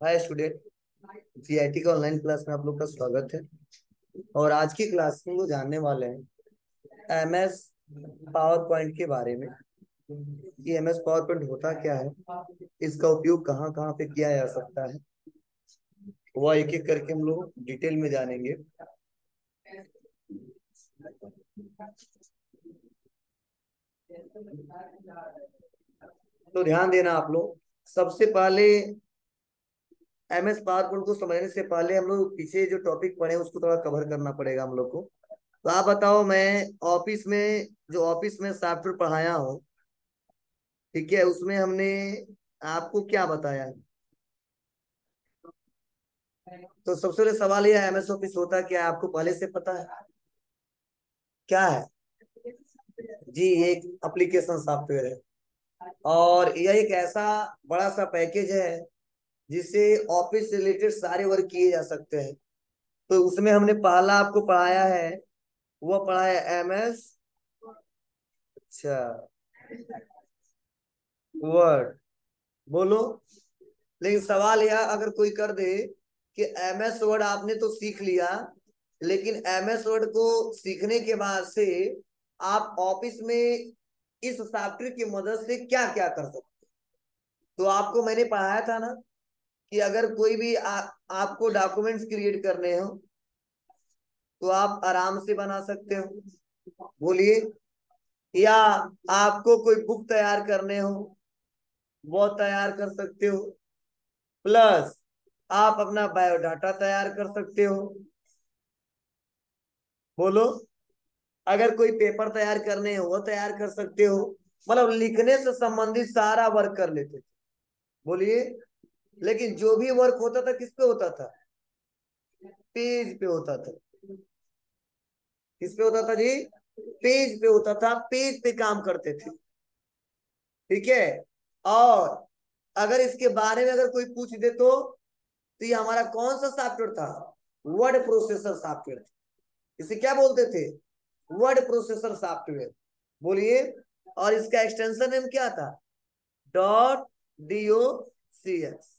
Hi student. CIT का online class में आप लोग का स्वागत है। और आज की क्लास में वो जानने वाले हैं एमएस पावर पॉइंट के बारे में कि एमएस पावर पॉइंट होता क्या है, इसका उपयोग कहाँ कहाँ पे किया जा सकता है। वह एक एक करके हम लोग डिटेल में जानेंगे। तो ध्यान देना आप लोग। सबसे पहले एमएस पावर पॉइंट को समझने से पहले हम लोग पीछे जो टॉपिक पढ़े हैं उसको थोड़ा कवर करना पड़ेगा हम लोग को। तो आप बताओ, मैं ऑफिस में सॉफ्टवेयर पढ़ाया हूँ, ठीक है, उसमें हमने आपको क्या बताया है। तो सबसे पहले सवाल यह है, एमएस ऑफिस होता क्या है, आपको पहले से पता है क्या है। जी, ये एक एप्लीकेशन सॉफ्टवेयर है और यह एक ऐसा बड़ा सा पैकेज है जिससे ऑफिस से रिलेटेड सारे वर्क किए जा सकते हैं। तो उसमें हमने पहला आपको पढ़ाया है, वो पढ़ाया एमएस, अच्छा, वर्ड, बोलो। लेकिन सवाल यह अगर कोई कर दे कि एमएस वर्ड आपने तो सीख लिया, लेकिन एमएस वर्ड को सीखने के बाद से आप ऑफिस में इस सॉफ्टवेयर की मदद से क्या क्या कर सकते। तो आपको मैंने पढ़ाया था ना कि अगर कोई भी आपको डॉक्यूमेंट्स क्रिएट करने हो तो आप आराम से बना सकते हो, बोलिए। या आपको कोई बुक तैयार करने हो वो तैयार कर सकते हो। प्लस आप अपना बायोडाटा तैयार कर सकते हो, बोलो। अगर कोई पेपर तैयार करने हो वो तैयार कर सकते हो। मतलब लिखने से संबंधित सारा वर्क कर लेते थे, बोलिए। लेकिन जो भी वर्क होता था किस पे होता था, पेज पे होता था। किस पे होता था जी, पेज पे होता था, पेज पे काम करते थे, ठीक है। और अगर इसके बारे में अगर कोई पूछ दे तो ये हमारा कौन सा सॉफ्टवेयर था, वर्ड प्रोसेसर सॉफ्टवेयर। इसे क्या बोलते थे, वर्ड प्रोसेसर सॉफ्टवेयर, बोलिए। और इसका एक्सटेंशन नेम क्या था, डॉट DOCX।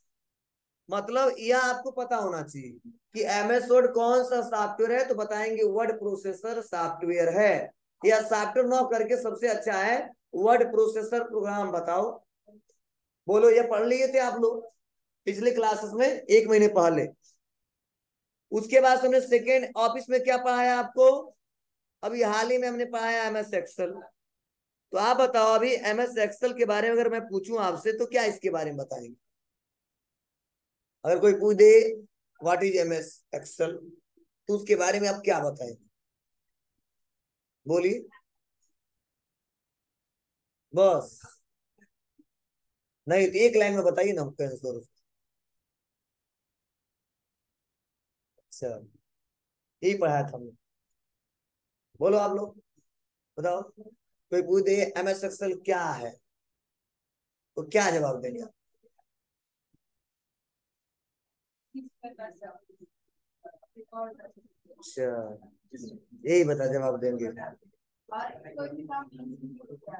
मतलब यह आपको पता होना चाहिए कि एमएस वर्ड कौन सा सॉफ्टवेयर है, तो बताएंगे वर्ड प्रोसेसर सॉफ्टवेयर है। यह सॉफ्टवेयर ना करके सबसे अच्छा है वर्ड प्रोसेसर प्रोग्राम, बताओ, बोलो। ये पढ़ लिए थे आप लोग पिछले क्लासेस में, एक महीने पहले। उसके बाद हमने सेकेंड ऑफिस में क्या पढ़ाया आपको, अभी हाल ही में हमने पढ़ाया एमएस एक्सेल। तो आप बताओ, अभी एमएस एक्सेल के बारे में अगर मैं पूछूं आपसे तो क्या इसके बारे में बताएंगे। अगर कोई पूछ दे व्हाट इज एमएस एक्सेल, तो उसके बारे में आप क्या बताएंगे, बोलिए, बस। नहीं तो एक लाइन में बताइए ना हमको आंसर। अच्छा, यही पढ़ाया था हमने, बोलो आप लोग, बताओ। कोई पूछ दे एमएस एक्सेल क्या है तो क्या जवाब देंगे आप। अच्छा, यही बता जवाब देंगे।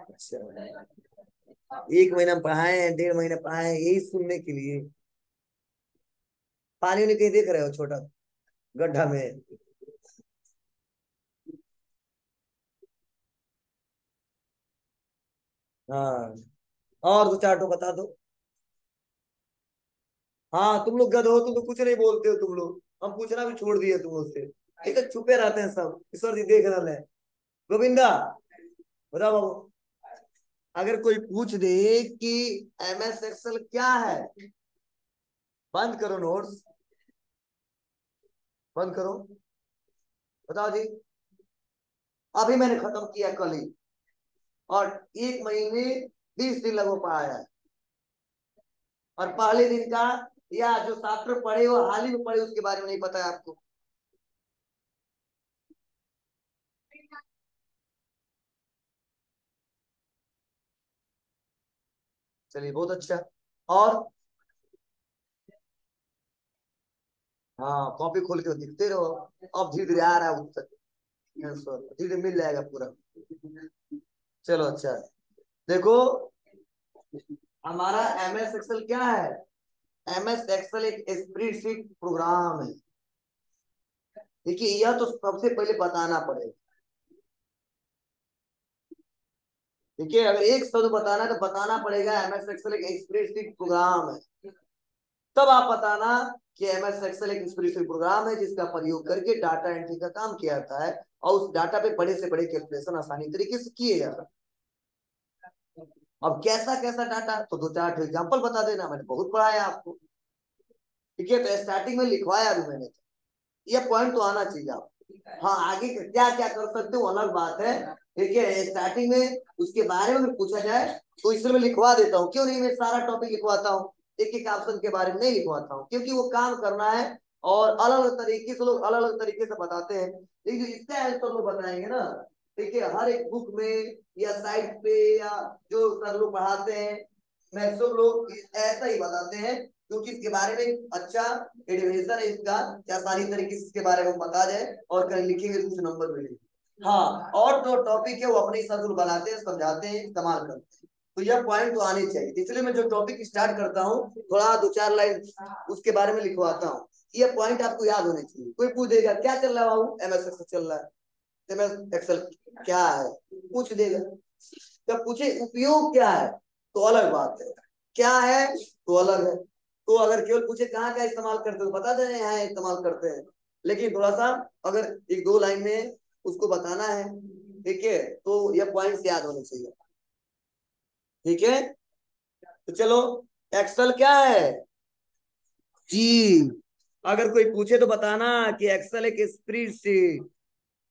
अच्छा, एक महीना हम पढ़ाए हैं, 1.5 महीने पढ़ाए हैं यही सुनने के लिए। पानी उन्हें कहीं देख रहे हो छोटा गड्ढा में। हाँ, और दो चार तो बता दो। हाँ, तुम लोग गध हो, तुम लोग कुछ नहीं बोलते हो तुम लोग, हम पूछना भी छोड़ दिए तुम लोग से। ठीक है, चुपे रहते हैं सब, ईश्वर जी देख रहे हैं। गोविंदा, बताओ बाबू। अगर कोई पूछ दे कि एमएस एक्सेल क्या है, बंद करो नोट्स, बंद करो, बताओ जी। अभी मैंने खत्म किया कल ही, और एक महीने 20 दिन लगो पाया है। और पहले दिन का या जो सॉफ्टवेयर पढ़े हो हाल ही में पढ़े उसके बारे में नहीं पता है आपको। चलिए, बहुत अच्छा। और हाँ, कॉपी खोल के दिखते रहो। अब धीरे धीरे आ रहा है उत्तर, धीरे धीरे मिल जाएगा पूरा। चलो अच्छा, देखो, हमारा एमएस एक्सेल क्या है, एमएस एक्सेल एक स्प्रेडशीट प्रोग्राम है। देखिए यह तो सबसे पहले बताना पड़ेगा। देखिए अगर एक शब्द बताना है तो बताना पड़ेगा एमएस एक्सेल एक स्प्रेडशीट प्रोग्राम है। तब आप बताना कि एमएस एक्सेल एक स्प्रेडशीट प्रोग्राम है जिसका प्रयोग करके डाटा एंट्री का काम किया जाता है और उस डाटा पे बड़े से बड़े कैलकुलेशन आसानी तरीके से किए जा सकते हैं। अब कैसा कैसा डाटा, तो दो चार एग्जांपल बता देना, मैंने बहुत पढ़ाया आपको। ठीक है, तो स्टार्टिंग में लिखवाया भी मैंने, ये पॉइंट तो आना चाहिए आपको। हाँ आगे क्या क्या कर सकते हो अलग बात है। ठीक है, स्टार्टिंग में उसके बारे में पूछा जाए तो इसलिए मैं लिखवा देता हूँ। क्यों नहीं मैं सारा टॉपिक लिखवाता हूँ, एक एक ऑप्शन के बारे में नहीं लिखवाता हूँ, क्योंकि वो काम करना है और अलग अलग तरीके से लोग अलग अलग तरीके से बताते हैं। लेकिन इसका आंसर लोग बताएंगे ना, ठीक है, हर एक बुक में या साइट पे या जो सर लोग पढ़ाते हैं मैक्सिमम लोग ऐसा ही बताते हैं, क्योंकि इसके बारे में अच्छा एडमिशन है इसका, क्या सारी तरीके से इसके बारे में बता जाए और कहीं लिखेंगे कुछ नंबर मिलेंगे। हाँ, और जो टॉपिक है वो अपने हिसाब से बनाते हैं, समझाते हैं, इस्तेमाल करते हैं। तो यह पॉइंट तो आने चाहिए, इसलिए मैं जो टॉपिक स्टार्ट करता हूँ थोड़ा दो चार लाइन उसके बारे में लिखवाता हूँ। ये पॉइंट आपको याद होने चाहिए। कोई पूछ देगा क्या चल रहा है बाबू, एमएस एक्सेल चल रहा है। एमएस एक्सेल क्या है पूछ देगा, जब पूछे उपयोग क्या है तो अलग बात है, क्या है तो अलग है। तो अगर केवल पूछे कहाँ क्या इस्तेमाल करते हो, बता दें यहाँ इस्तेमाल करते हैं। लेकिन थोड़ा सा अगर एक दो लाइन में उसको बताना है, ठीक है, तो यह पॉइंट्स याद होने चाहिए। ठीक है, तो चलो, एक्सेल क्या है जी। अगर कोई पूछे तो बताना कि एक्सेल एक स्प्रेडशीट,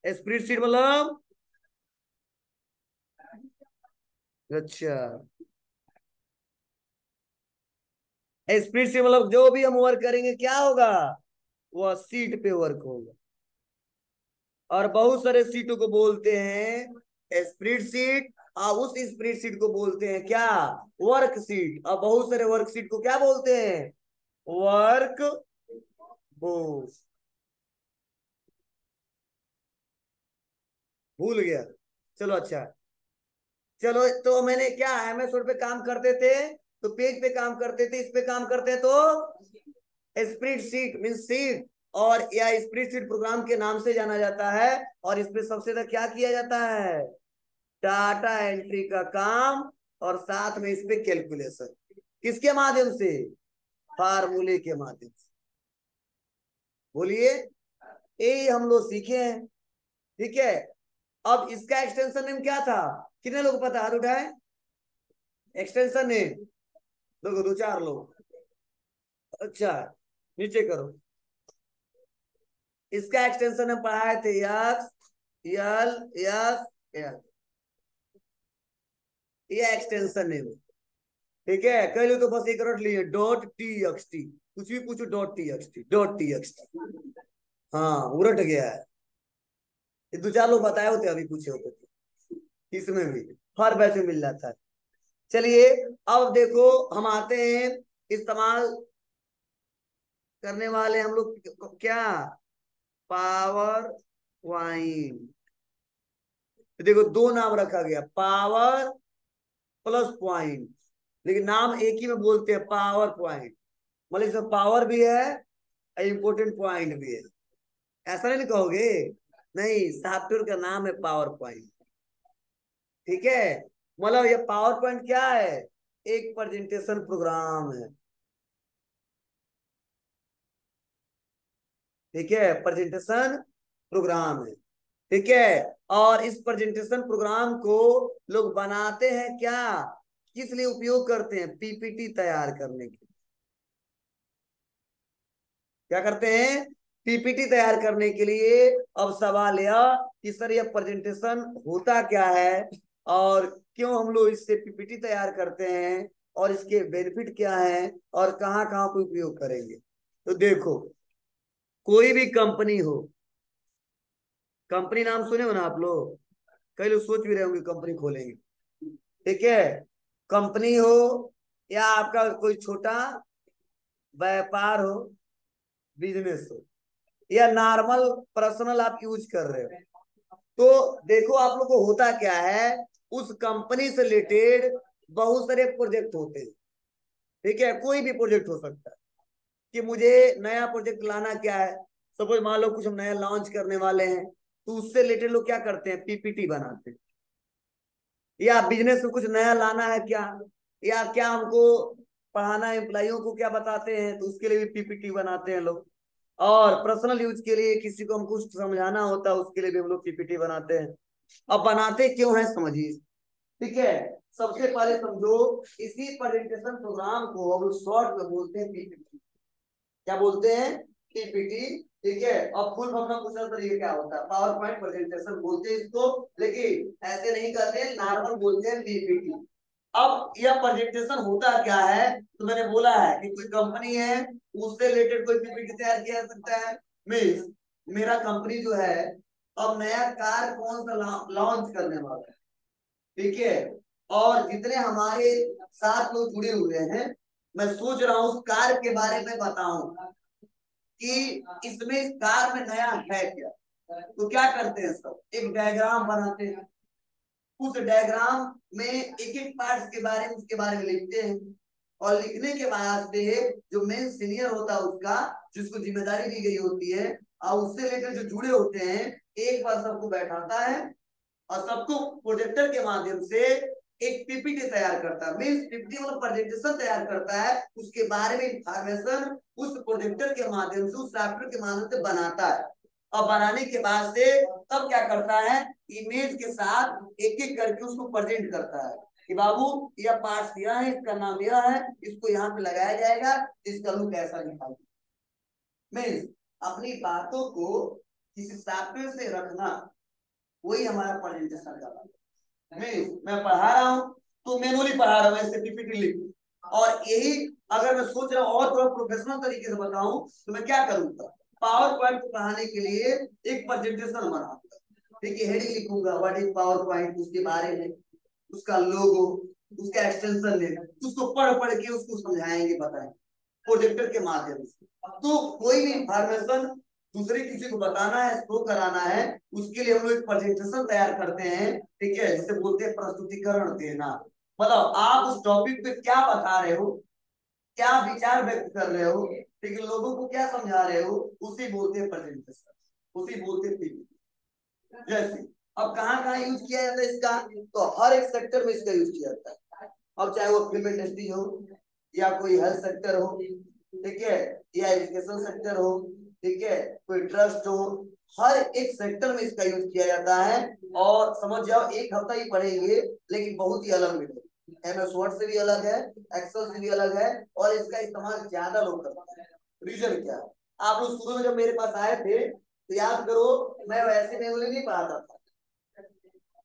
स्प्रेडशीट मतलब अच्छा, स्प्रेडशीट मतलब जो भी हम वर्क करेंगे क्या होगा, वह सीट पे वर्क होगा। और बहुत सारे सीटों को बोलते हैं स्प्रेडशीट, और उस स्प्रेडशीट को बोलते हैं क्या, वर्कशीट। और बहुत सारे वर्कशीट को क्या बोलते हैं, वर्क बुक। भूल गया, चलो अच्छा। चलो तो मैंने क्या एमएस वर्ड पे काम करते थे तो पेज पे काम करते थे, इस पे काम करते हैं तो स्प्रेडशीट मीन सीट, और या स्प्रेडशीट प्रोग्राम के नाम से जाना जाता है। और इसमें सबसे ज्यादा क्या किया जाता है, डाटा एंट्री का काम, और साथ में इस पे कैलकुलेशन, किसके माध्यम से, फार्मूले के माध्यम से। बोलिए, ये हम लोग सीखे हैं। ठीक है, अब इसका एक्सटेंशन नेम क्या था, कितने लोग पता, हाथ उठाए। एक्सटेंशन नेम दो दो चार लोग, अच्छा नीचे करो। इसका एक्सटेंशन हम पढ़ाए थे यस, यल, यस, यस, ये एक्सटेंशन नेम। ठीक है, कई लोग तो बस एक रट लिए डॉट टी एक्स टी, कुछ भी पूछो dot T x T, dot T x T. हाँ उलट गया है, ये दो चार लोग बताए होते अभी पूछे होते थे, इसमें भी हर बैच में मिल जाता है। चलिए, अब देखो हम आते हैं इस्तेमाल करने वाले हम लोग क्या, पावर पॉइंट। देखो दो नाम रखा गया, पावर प्लस पॉइंट, लेकिन नाम एक ही में बोलते हैं पावर पॉइंट। मतलब इसमें पावर भी है, इंपोर्टेंट पॉइंट भी है, ऐसा नहीं कहोगे। नहीं, सॉफ्टवेयर का नाम है पावर पॉइंट। ठीक है, मतलब ये पावर पॉइंट क्या है, एक प्रेजेंटेशन प्रोग्राम है। ठीक है, प्रेजेंटेशन प्रोग्राम है। ठीक है, और इस प्रेजेंटेशन प्रोग्राम को लोग बनाते हैं क्या, किस लिए उपयोग करते हैं, पीपीटी तैयार करने के लिए। क्या करते हैं, पीपीटी तैयार करने के लिए। अब सवाल यह कि सर यह प्रेजेंटेशन होता क्या है, और क्यों हम लोग इससे पीपीटी तैयार करते हैं, और इसके बेनिफिट क्या है, और कहाँ कहाँ को उपयोग करेंगे। तो देखो, कोई भी कंपनी हो, कंपनी नाम सुने हो ना आप लोग, कई लोग सोच भी रहे होंगे कंपनी खोलेंगे। ठीक है, कंपनी हो या आपका कोई छोटा व्यापार हो, बिजनेस हो, या नॉर्मल पर्सनल आप यूज कर रहे हो, तो देखो आप लोग को होता क्या है, उस कंपनी से रिलेटेड बहुत सारे प्रोजेक्ट होते हैं। ठीक है, कोई भी प्रोजेक्ट हो सकता है, कि मुझे नया प्रोजेक्ट लाना क्या है। सपोज मान लो कुछ हम नया लॉन्च करने वाले हैं, तो उससे रिलेटेड लोग क्या करते हैं, पीपीटी बनाते हैं। या बिजनेस में कुछ नया लाना है क्या, या क्या हमको पढ़ाना है एम्प्लॉइयों को, क्या बताते हैं, तो उसके लिए भी पीपीटी बनाते हैं लोग। और पर्सनल यूज के लिए किसी को हम कुछ समझाना होता है, उसके लिए भी हम लोग पीपीटी बनाते हैं। अब बनाते क्यों है समझिए, ठीक है। सबसे पहले समझो, इसी प्रेजेंटेशन प्रोग्राम को हम शॉर्ट में बोलते हैं पीपीटी। क्या बोलते हैं, पीपीटी। ठीक है, अब फुल फॉर्म में पूछा सर ये क्या होता है, पावर पॉइंट प्रेजेंटेशन बोलते हैं इसको, लेकिन ऐसे नहीं करते हैं, नॉर्मल बोलते हैं पीपीटी। अब यह प्रेजेंटेशन होता क्या है, तो मैंने बोला है कि कोई कंपनी है, उससे रिलेटेड कोई पीपीटी तैयार किया जा सकता है। मीन्स मेरा कंपनी जो है, अब नया कार कौन सा लॉन्च करने वाला है, ठीक है। और जितने हमारे साथ लोग जुड़े हुए हैं, मैं सोच रहा हूँ उस कार के बारे में बताऊं कि इसमें इस कार में नया है क्या। तो क्या करते हैं सब, एक डायग्राम बनाते हैं, उस डायग्राम में एक एक पार्ट्स के बारे में, उसके बारे में लिखते हैं। और लिखने के बाद से जो मेन सीनियर होता है उसका, जिसको जिम्मेदारी दी गई होती है, और उससे लेकर जो जुड़े होते हैं, एक बार सबको बैठाता है और सबको प्रोजेक्टर के माध्यम से एक पीपीटी तैयार करता है। मीन्स पीपीटी मतलब प्रेजेंटेशन तैयार करता है, उसके बारे में इंफॉर्मेशन उस प्रोजेक्टर के माध्यम से, उस सॉफ्टवेयर के माध्यम से बनाता है। और बनाने के बाद से तब क्या करता है, इमेज के साथ एक एक करके उसको प्रेजेंट करता है कि बाबू यह पार्ट यह है, इसका नाम यह है, इसको यहाँ पे लगाया जाएगा, इसका लुक ऐसा दिखाई। मीन्स अपनी बातों को किसी सॉफ्टवेयर से रखना, वही हमारा प्रेजेंटेशन का मैं पढ़ा रहा हूँ, तो मैनुअली पढ़ा रहा हूँ, ऐसे पीपीटी लिख। और यही अगर मैं सोच रहा हूँ और थोड़ा प्रोफेशनल तरीके से बताऊं, तो मैं क्या करूंगा, पावर पॉइंट को पढ़ाने के लिए एक प्रेजेंटेशन बनाऊंगा। ठीक है, हेडिंग लिखूंगा, व्हाट इज पावर पॉइंट, उसके बारे में, उसका लोगो, उसका एक्सटेंशन लेना, उसको पढ़ पढ़ के उसको समझाएंगे, बताएंगे प्रोजेक्टर के माध्यम से। तो कोई भी इंफॉर्मेशन दूसरे किसी को बताना है, शो कराना है, उसके लिए हम लोग एक प्रेजेंटेशन तैयार करते हैं, ठीक है, जिसे बोलते हैं प्रस्तुतिकरण देना। मतलब आप उस टॉपिक पे क्या बता रहे हो, क्या विचार व्यक्त कर रहे हो, ठीक है, लोगों को क्या समझा रहे हो, उसी बोलते हैं प्रेजेंटेशन, उसी बोलते हैं पीपीटी। जैसे अब कहाँ कहाँ यूज किया जाता है इसका, तो हर एक सेक्टर में इसका यूज किया जाता है। अब चाहे वो फिल्म इंडस्ट्री हो, या कोई हेल्थ सेक्टर हो, ठीक है, या एजुकेशन सेक्टर हो, ठीक है, कोई ट्रस्ट हो, हर एक सेक्टर में इसका यूज किया जाता है। और समझ जाओ एक हफ्ता ही पढ़ेंगे, लेकिन बहुत ही अलग मिलेगा। एमएस वर्ड से भी अलग है, एक्सेल से भी अलग है, और इसका इस्तेमाल ज्यादा लोग करते हैं। रीजन क्या है, आप लोग शुरू में जब मेरे पास आए थे, तो याद करो, मैं वैसे मैनुअली नहीं पढ़ाता था,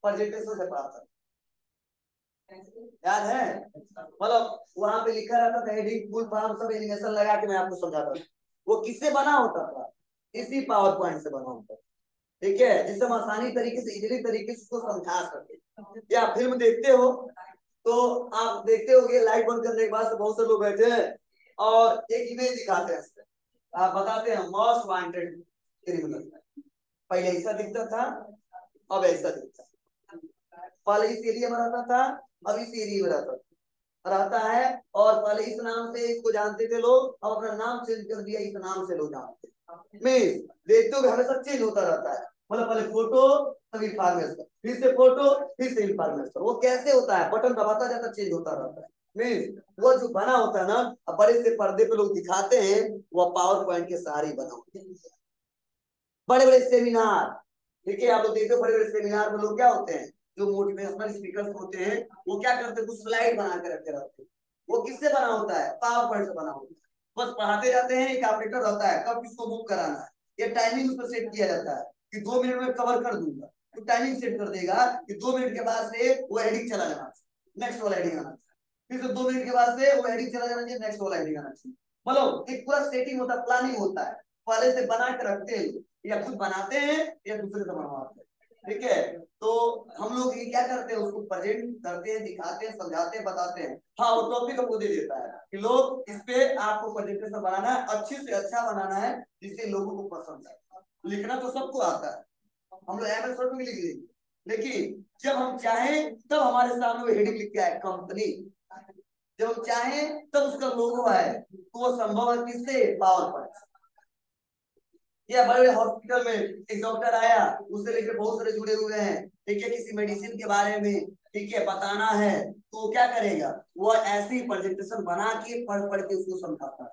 प्रेजेंटेशन से पढ़ाता था, याद है। मतलब वहां पे लिखा रहता था, हेडिंग फुल फॉर्म सब एनिमेशन लगा के मैं आपको समझाता था। वो किससे बना होता था, इसी पावर पॉइंट से बना होता था, ठीक है, जिससे हम आसानी तरीके से, इजीली तरीके से उसको समझा सके। या फिल्म देखते हो, तो आप देखते होगे लाइट बंद करने के बाद से बहुत से लोग बैठे हैं और एक इमेज दिखाते हैं, आप बताते हैं मोस्ट वांटेड क्रिमिनल। पहले ऐसा दिखता था, अब ऐसा दिखता है। पहले इस एरिया में रहता था, अब इस एरिया में रहता है। और पहले इस नाम से इसको जानते थे लोग, अब अपना नाम चेंज कर दिया, इस नाम से लोग जानते हैं। मीन्स देखते हो हमेशा चेंज होता रहता है। मतलब पहले फोटो, तब इंफॉर्मेशन, फिर से फोटो, फिर से इंफॉर्मेशन। वो कैसे होता है, बटन दबाता जाता, चेंज होता रहता है। मीन्स वो जो बना होता है ना, अब बड़े से पर्दे पे लोग दिखाते हैं, वो पावर पॉइंट के सहारे बना होता है। बड़े बड़े सेमिनार, ठीक है, आप लोग देखते हो बड़े बड़े सेमिनार में लोग क्या होते हैं, जो मोटिवेशनल स्पीकर होते हैं, वो क्या करते हैं, कुछ स्लाइड बना के रखते रहते हैं। वो किससे बना होता है, पावर पॉइंट से बना होता है। बस पढ़ाते जाते हैं, एक ऑपरेटर रहता है, कब किसको बुक कराना है, ये टाइमिंग उस पर सेट किया जाता है कि 2 मिनट में कवर कर दूंगा, तो टाइमिंग सेट कर देगा कि 2 मिनट के बाद से वो हेडिंग चला जाना, नेक्स्ट वाला हेडिंग आना, फिर से 2 मिनट के बाद से वो हेडिंग चला जाना चाहिए, नेक्स्ट वाला हेडिंग आना चाहिए। मतलब एक पूरा सेटिंग होता है, प्लानिंग होता है, पहले से बना के रखते हैं, या खुद बनाते हैं या दूसरे से बनवाते हैं, ठीक है। तो हम लोग ये क्या करते हैं, उसको प्रेजेंट करते हैं, दिखाते हैं, समझाते हैं, बताते हैं। हाँ, वो टॉपिक हमको दे देता है कि लोग इस पे आपको प्रेजेंटेशन बनाना है, अच्छे से अच्छा बनाना है, जिससे लोगों को पसंद आए। लिखना तो सबको आता है, हम लोग एमएस वर्ड में लिख देंगे, लेकिन जब हम चाहें तब हमारे सामने वो हेडिंग लिख के आए, कंपनी, जब हम चाहें तब उसका लोगो आए, तो वो संभव है किससे? Power point. या बड़े बड़े हॉस्पिटल में एक डॉक्टर आया, उससे लेकर बहुत सारे जुड़े हुए हैं, ठीक है, किसी मेडिसिन के बारे में, ठीक है, बताना है, तो वो क्या करेगा? वो ऐसी प्रेजेंटेशन बना के पढ़ पढ़ के उसको समझाता है,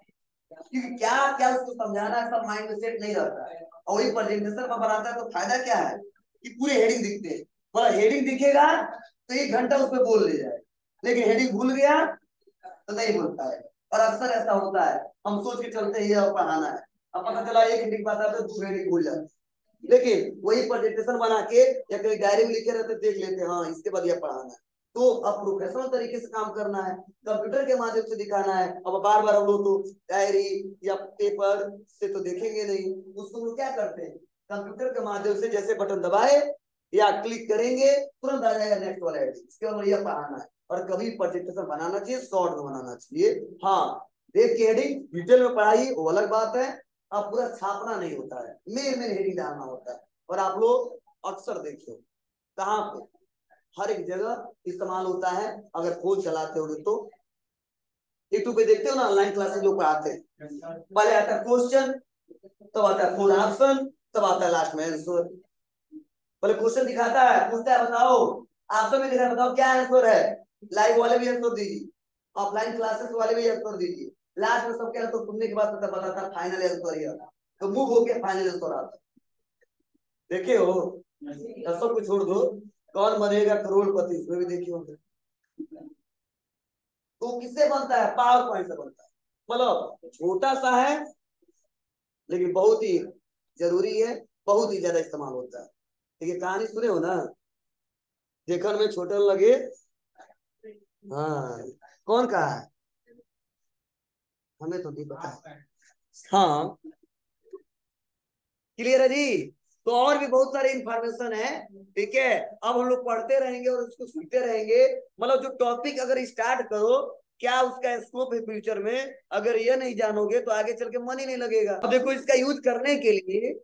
क्योंकि क्या क्या उसको समझाना है सब माइंड में सेट नहीं रहता है, और वही प्रेजेंटेशन में बनाता है तो फायदा क्या है कि पूरे हेडिंग दिखते हैं, मतलब हेडिंग दिखेगा तो 1 घंटा उसमें बोल ले जाए, लेकिन हेडिंग भूल गया तो नहीं बोलता है। और अक्सर ऐसा होता है, हम सोच के चलते ही अब पढ़ाना है, अब पता चला एक हेडिंग पाता है तो दूसरी हेडिंग भूल जाते, लेकिन वही प्रेजेंटेशन बना के या कहीं डायरी में लिखे रहते देख लेते हैं, हाँ इसके बाद यह पढ़ाना है। तो अब प्रोफेशनल तरीके से काम करना है, कंप्यूटर के माध्यम से दिखाना है। अब बार बार हम लोग तो डायरी या पेपर से तो देखेंगे नहीं, उसको लोग क्या करते हैं, कंप्यूटर के माध्यम से जैसे बटन दबाए या क्लिक करेंगे तुरंत आ जाएगा नेक्स्ट वाला हेडिंग, इसके बाद यह पढ़ाना है। और कभी प्रेजेंटेशन बनाना चाहिए शॉर्ट में बनाना चाहिए, हाँ देख के हेडिंग डिटेल में पढ़ाई वो अलग बात है, अब पूरा छापना नहीं होता है, मेन मेन हेडिंग डालना होता है। और आप लोग अक्सर देखिए कहाँ पे हर एक जगह इस्तेमाल होता है, अगर फोन चलाते हो तो यूट्यूब पे देखते हो ना, ऑनलाइन क्लासेस लोग पढ़ाते हैं, पहले आता है क्वेश्चन, तब आता है फुल ऑप्शन, तब आता है लास्ट में आंसर। पहले क्वेश्चन दिखाता है, पूछता है बताओ, ऑप्शन में दिखा है बताओ क्या आंसर है, लाइव वाले भी आंसर दीजिए, ऑफलाइन क्लासेस वाले भी आंसर दीजिए, लास्ट में सबके आंसर सुनने के बाद पता बताता फाइनल आंसर ही आता, तो मूव होके फाइनल आंसर आता। देखे हो, सब कुछ छोड़ दो, कौन बनेगा करोड़पति इसमें भी देखिए होंगे, तो किससे बनता है? पावर पॉइंट से बनता है। मतलब छोटा सा है लेकिन बहुत ही जरूरी है, बहुत ही ज्यादा इस्तेमाल होता है। देखिए कहानी सुने हो ना, देखने में छोटा लगे, हाँ कौन कहा है? हमें तो नहीं पता। हाँ क्लियर है जी। तो और भी बहुत सारे इंफॉर्मेशन है, ठीक है, अब हम लोग पढ़ते रहेंगे और उसको सुनते रहेंगे। मतलब जो टॉपिक अगर स्टार्ट करो, क्या उसका स्कोप है फ्यूचर में, अगर ये नहीं जानोगे तो आगे चल के मन ही नहीं लगेगा। अब देखो इसका यूज करने के लिए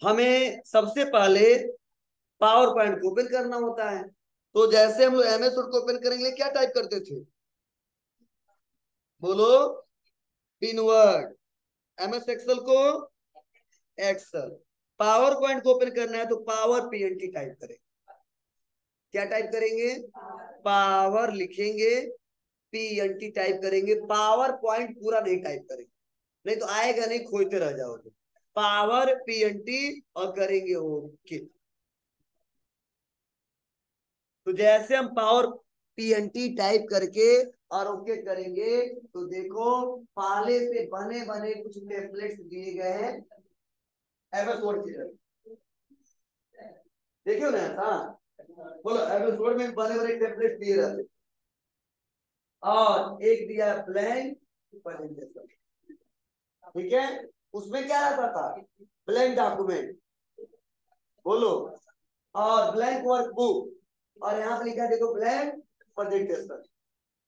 हमें सबसे पहले पावर पॉइंट को ओपन करना होता है। तो जैसे हम लोग एमएस वर्ड को ओपन करेंगे क्या टाइप करते थे, बोलो? पिनवर्ड। एमएस एक्सेल को एक्सेल। पावर पॉइंट को ओपन करना है तो पावर पीएनटी टाइप करें। क्या टाइप करेंगे? पावर लिखेंगे, पीएनटी टाइप करेंगे, पावर पॉइंट पूरा नहीं टाइप करेंगे, नहीं तो आएगा नहीं, खोजते रह जाओगे। पावर पीएनटी और करेंगे ओके। तो जैसे हम पावर पीएनटी टाइप करके और ओके करेंगे तो देखो पहले से बने बने कुछ टेम्पलेट्स दिए गए हैं एमएस वर्ड की तरफ, देखियो ना ऐसा, बोलो एमएस वर्ड में बने बने टेम्पलेट्स दिए रहते, और एक दिया ब्लैंक प्रेजेंटेशन, ठीक है, उसमें क्या रहता था? ब्लैंक डॉक्यूमेंट, बोलो, और ब्लैंक वर्कबुक, और यहाँ पे लिखा है देखो ब्लैंक प्रेजेंटेशन।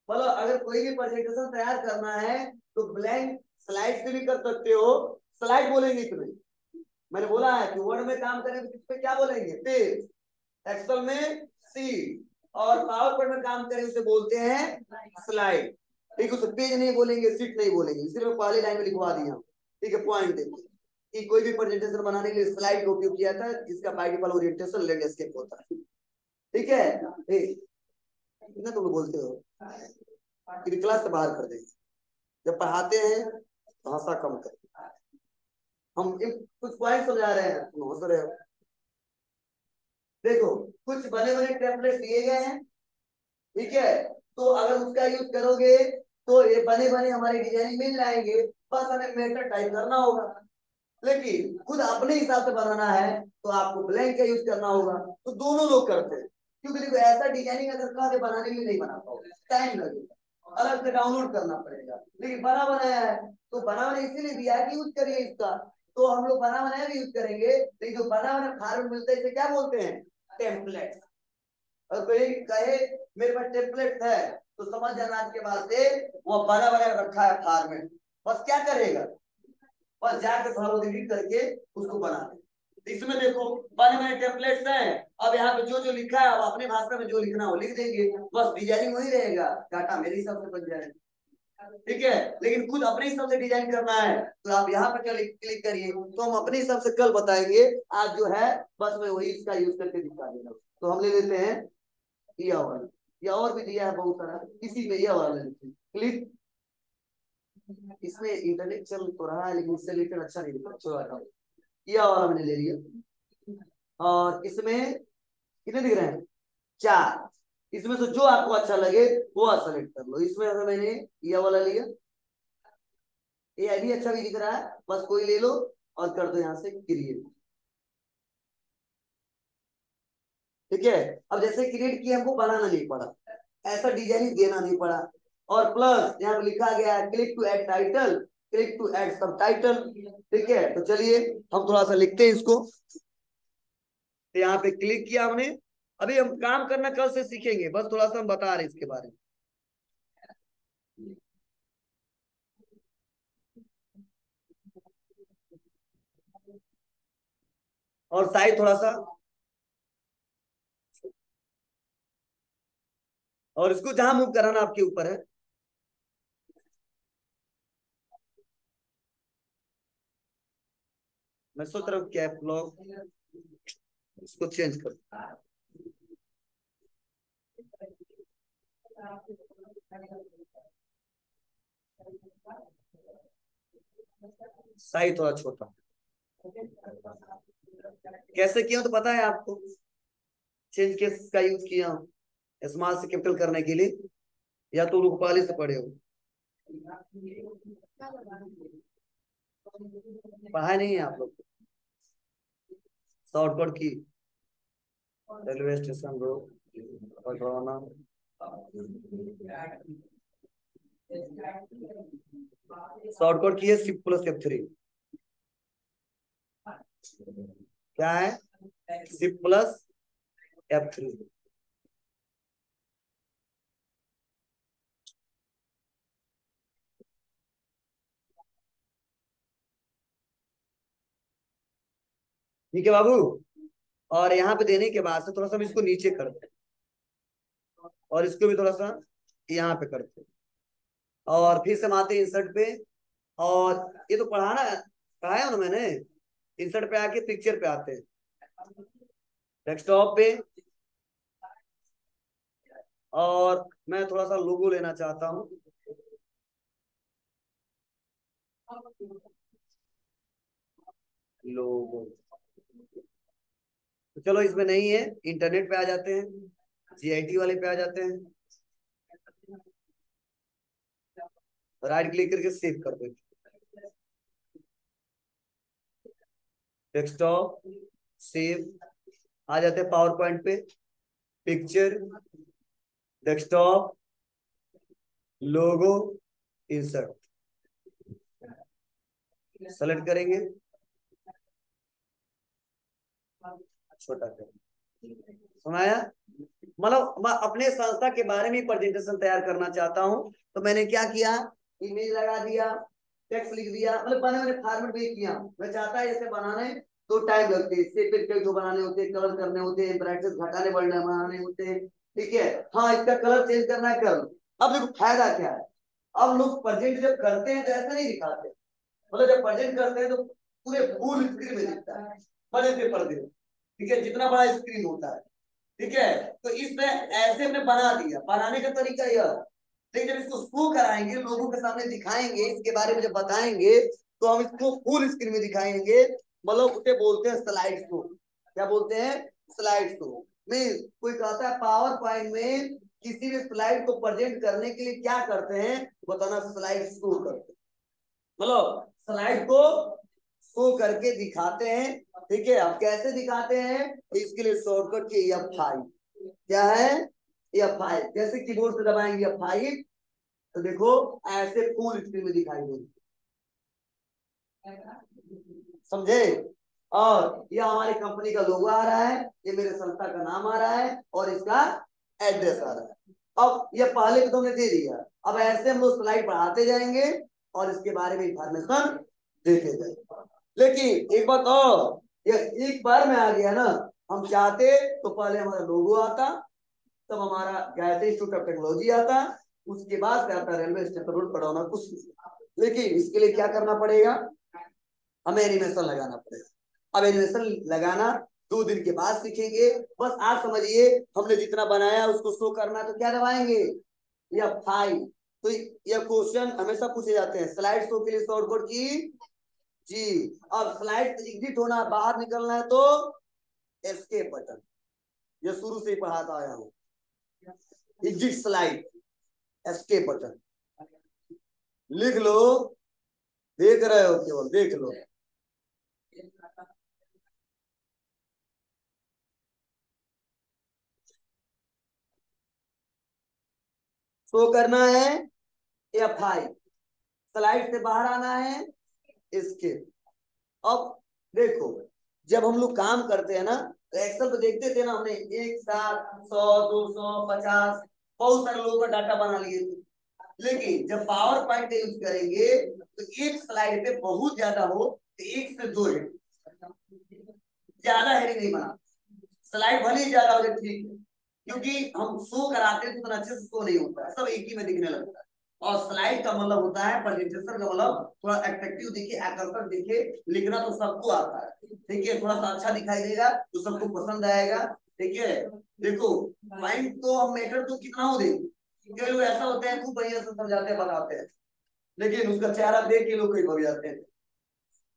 मतलब अगर कोई भी प्रेजेंटेशन तैयार करना है तो ब्लैंक स्लाइड से भी कर सकते हो, स्लाइड बोलेंगे इसमें, मैंने बोला है कि वर्ड में काम करें तो किस पे क्या बोलेंगे? पेज। एक्सेल में सीट, और पावर पॉइंट में काम करें उसे बोलते हैं स्लाइड, ठीक है, उसे पेज नहीं बोलेंगे, सीट नहीं बोलेंगे, इसलिए मैं पहली लाइन में लिखवा दिया, ठीक है। पॉइंट देखिए कि कोई भी प्रेजेंटेशन बनाने के लिए स्लाइड का उपयोग किया था, जिसका बाय डिफॉल्ट ओरिएंटेशन लैंडस्केप होता है, ठीक है। कितना तुम बोलते हो कि क्लास से बाहर कर देंगे, जब पढ़ाते हैं भाषा कम कर, हम कुछ पॉइंट समझा रहे हैं, तुम हंस रहे हो। देखो कुछ बने बने टेम्पलेट दिए गए हैं, ठीक है, तो अगर उसका यूज करोगे तो ये बने बने हमारी डिजाइन मिल जाएंगे, बस हमें मेथड टाइप करना होगा। लेकिन खुद अपने हिसाब से बनाना है तो आपको ब्लैंक का यूज करना होगा, तो दोनों लोग करते हैं, क्योंकि देखो ऐसा डिजाइनिंग अगर कहा बनाने के लिए नहीं बना पाओगे, टाइम लगेगा, अलग से डाउनलोड करना पड़ेगा, लेकिन बना बनाया है तो बना बना इसीलिए दिया है कि यूज करिए इसका, तो हम लोग बना बनाया भी यूज करेंगे, लेकिन जो बना बना फॉर्मेट मिलता है इसे क्या बोलते हैं? टेम्पलेट। और कोई कहे मेरे पास टेम्पलेट है तो समझ जाना आज के बाद से वो बना बना रखा है फॉर्मेट, बस क्या करेगा, बस जाकर थोड़ा एडिट करके उसको बना दे, इसमें देखो बने बने टेम्पलेट्स हैं। अब यहाँ पे जो जो लिखा है, अब अपने भाषा में जो लिखना हो लिख देंगे, बस डिजाइनिंग वही रहेगा, डाटा मेरे हिसाब से बन जाएगा। ठीक है, लेकिन खुद अपने हिसाब से डिजाइन करना है तो आप यहाँ पे क्लिक करिए, तो हम अपने हिसाब से कल बताएंगे। आज जो है बस मैं वही इसका यूज करके दिखा देगा। तो हम ले लेते हैं यह वाला, या और भी दिया है बहुत सारा, इसी में यह वाला क्लिक। इसमें इंटरनेट चल तो रहा है लेकिन इससे रिलेटेड अच्छा नहीं दिखा, चलो हटाओ। यह वाला मैंने ले लिया, और इसमें कितने दिख रहे हैं? 4। इसमें से जो आपको अच्छा लगे वो सेलेक्ट कर लो। इसमें अगर मैंने यह वाला लिया, ये भी अच्छा भी दिख रहा है, बस कोई ले लो और कर दो यहाँ से क्रिएट। ठीक है, अब जैसे क्रिएट किया हमको बनाना नहीं पड़ा, ऐसा डिजाइन देना नहीं पड़ा। और प्लस यहाँ पे लिखा गया है click to add title, click to add subtitle. ठीक है, तो चलिए हम थोड़ा सा लिखते हैं इसको। तो यहाँ पे क्लिक किया हमने। अभी हम काम करना कल से सीखेंगे, बस थोड़ा सा हम बता रहे हैं इसके बारे में। और साइज थोड़ा सा, और इसको जहां मूव कराना आपके ऊपर है। मैं सोच रहा हूँ कैप लॉक इसको चेंज कर, साइज थोड़ा छोटा। कैसे किया तो पता है आपको, चेंज केस का यूज किया स्मॉल से कैपिटल करने के लिए, या तो रूपपाली से पढ़े हो, पढ़ाई नहीं है आप लोग? शॉर्टकट की railway station road Padrauna, shortcut की है Shift+F3। क्या है? Shift+F3। ठीक है बाबू, और यहाँ पे देने के बाद से थोड़ा सा हम इसको नीचे करते हैं, और इसको भी थोड़ा सा यहाँ पे करते हैं, और फिर से हम आते हैं इंसर्ट पे। और ये तो पढ़ाया ना मैंने। इंसर्ट पे आके पिक्चर पे आते हैं, डेस्कटॉप पे, और मैं थोड़ा सा लोगो लेना चाहता हूँ। लोगो तो चलो इसमें नहीं है, इंटरनेट पे आ जाते हैं, GIT वाले पे आ जाते हैं, राइट क्लिक करके सेव कर देते, डेस्कटॉप सेव। आ जाते हैं पावर पॉइंट पे, पिक्चर, डेस्कटॉप, लोगो, इंसर्ट, सेलेक्ट करेंगे, छोटा करेंगे। सुनाया? मतलब मैं अपने संस्था के बारे में प्रेजेंटेशन तैयार करना चाहता हूं, तो मैंने क्या किया, इमेज लगा दिया, टेक्स्ट लिख दिया, मतलब बने मैंने फॉर्मेट भी किया। मैं चाहता है इसे बनाने तो टाइम लगते हैं, इससे फिर जो बनाने होते हैं, कलर करने होते हैं, ब्राइटनेस घटाने बढ़ने बनाने होते हैं। ठीक है, हाँ इसका कलर चेंज करना है कर। अब देखो फायदा क्या है, अब लोग प्रेजेंट जब करते हैं तो ऐसा नहीं दिखाते, मतलब जब प्रेजेंट करते हैं तो पूरे फुल स्क्रीन में दिखता है, बड़े से पर्दे। ठीक है, जितना बड़ा स्क्रीन होता है। ठीक है, तो इसमें ऐसे हमने बना दिया, बनाने का तरीका यह। लेकिन जब इसको शो कराएंगे, लोगों के सामने दिखाएंगे, इसके बारे में जब बताएंगे, तो हम इसको फुल स्क्रीन में दिखाएंगे, मतलब उसे बोलते हैं स्लाइड शो। क्या बोलते हैं? Slide show. मीन कोई कहता है पावर पॉइंट में किसी भी स्लाइड को प्रेजेंट करने के लिए क्या करते हैं, बताना स्लाइड शो करते हैं, मतलब स्लाइड को शो करके दिखाते हैं। ठीक है, अब कैसे दिखाते हैं, इसके लिए शॉर्टकट की F5। क्या है? F5, जैसे कीबोर्ड से दबाएंगे F5, तो देखो ऐसे फुल स्क्रीन में दिखाई देगी। समझे? और ये हमारी कंपनी का लोगो आ रहा है, ये मेरे संस्था का नाम आ रहा है, और इसका एड्रेस आ रहा है। अब ये पहले तो तुमने दे दिया, अब ऐसे हम लोग स्लाइड बढ़ाते जाएंगे और इसके बारे में इंफॉर्मेशन देते जाएंगे। लेकिन एक बात और, ये एक बार में आ गया ना। हम चाहते तो पहले हमारा लोगो आता, तब हमारा गायत्री इंस्टीट्यूट ऑफ टेक्नोलॉजी आता, उसके बाद से आता रेलवे स्टेशन रोड पढ़ाना कुछ। लेकिन इसके लिए क्या करना पड़ेगा, हमें एनिमेशन लगाना पड़ेगा। अब एनिमेशन लगाना 2 दिन के बाद सीखेंगे। बस आज समझिए, हमने जितना बनाया उसको शो करना, तो क्या दबाएंगे, या फाइल। तो यह क्वेश्चन हमेशा पूछे जाते हैं, स्लाइड शो के लिए शॉर्टकट की जी। अब स्लाइड एग्जिट होना, बाहर निकलना है तो एस्केप बटन। ये शुरू से ही पढ़ाता आया हूं, एग्जिट स्लाइड, एस्केप बटन लिख लो। देख रहे हो, केवल देख लो। शो करना है F5, स्लाइड से बाहर आना है एस्केप। अब देखो, जब हम लोग काम करते हैं ना, तो एक्सेल पे देखते थे ना, हमने एक साथ 100, 200, 50 बहुत सारे लोगों का डाटा बना लिए थे। लेकिन जब पावर पॉइंट यूज करेंगे, तो एक स्लाइड पे बहुत ज्यादा हो तो 1 से 2 हेड, ज्यादा हेडिंग नहीं बना। स्लाइड भले ही ज्यादा हो जाए ठीक है, क्योंकि हम शो कराते हैं तो उतना अच्छे से शो नहीं होता है, सब एक ही में दिखने लगता है। और स्लाइड का मतलब होता है प्रेजेंटेशन का मतलब थोड़ा अट्रैक्टिव दिखे, आकर्षक दिखे। लिखना तो सबको आता है, ठीक है, थोड़ा सा अच्छा दिखाई देगा तो सबको पसंद आएगा। ठीक है, देखो पॉइंट तो हम मैटर तो कितना हो देंगे। कई लोग ऐसा होते हैं खूब बढ़िया से समझाते हैं, बताते हैं, लेकिन उसका चेहरा देख के लोग कहीं भग जाते हैं,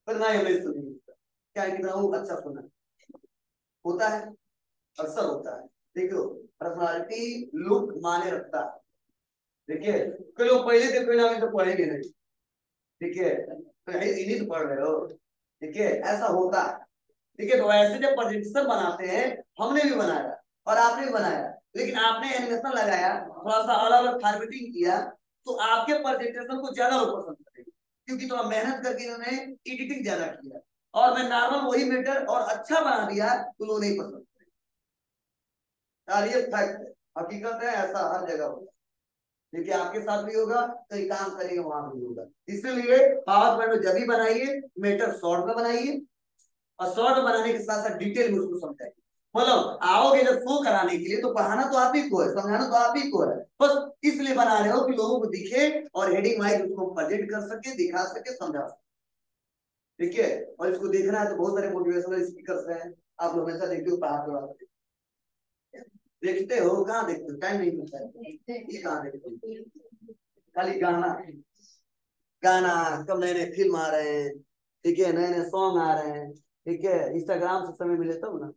पर ना ही सुनिए क्या कितना वो अच्छा सुना होता है, अक्सर होता है। देखो, पर्सनालिटी लुक माने रखता है। देखिए, कई लोग पहले से कोई नाम तो पढ़ेंगे नहीं, ठीक है, तो इन्हीं से पढ़ रहे हो, ठीक है, ऐसा होता है। ठीक है, तो ऐसे जब प्रेजेंटेशन बनाते हैं, हमने भी बनाया और आपने भी बनाया, लेकिन आपने एनिमेशन लगाया, थोड़ा सा अलग अलग फॉर्मेटिंग किया, तो आपके प्रेजेंटेशन को ज्यादा लोग पसंद करेंगे, क्योंकि थोड़ा मेहनत करके इन्होंने एडिटिंग ज्यादा किया। और मैं नॉर्मल वही मैटर और अच्छा बना दिया तो लोग नहीं पसंद करेंगे। ये फैक्ट है, हकीकत है, ऐसा हर जगह होता है। देखिए, आपके साथ भी होगा, कहीं काम करेंगे वहां भी होगा। इसलिए पावर पॉइंट जब भी बनाइए, मैटर शॉर्ट में बनाइए, और शॉर्ट बनाने के साथ साथ डिटेल में उसको समझाइए। मतलब आओगे जब शो कराने के लिए, तो पढ़ाना तो आप ही को है, समझाना तो आप ही को है, बस इसलिए बना रहे हो कि लोगों को दिखे और हेडिंग वाइज उसको प्रेजेंट कर सके, दिखा सके, समझा सके। ठीक है, और इसको देखना है तो बहुत सारे मोटिवेशनल स्पीकर्स हैं, आप लोग हमेशा देखते हो, पढ़ाते हो, देखते हो, कहाँ देखते हो, टाइम नहीं मिलता है, ये कहाँ देखते हो, खाली गाना। गाना, कब नए नए फिल्म आ रहे हैं, ठीक है, नए नए सॉन्ग आ रहे हैं, ठीक है, इंस्टाग्राम से समय मिले तब ना।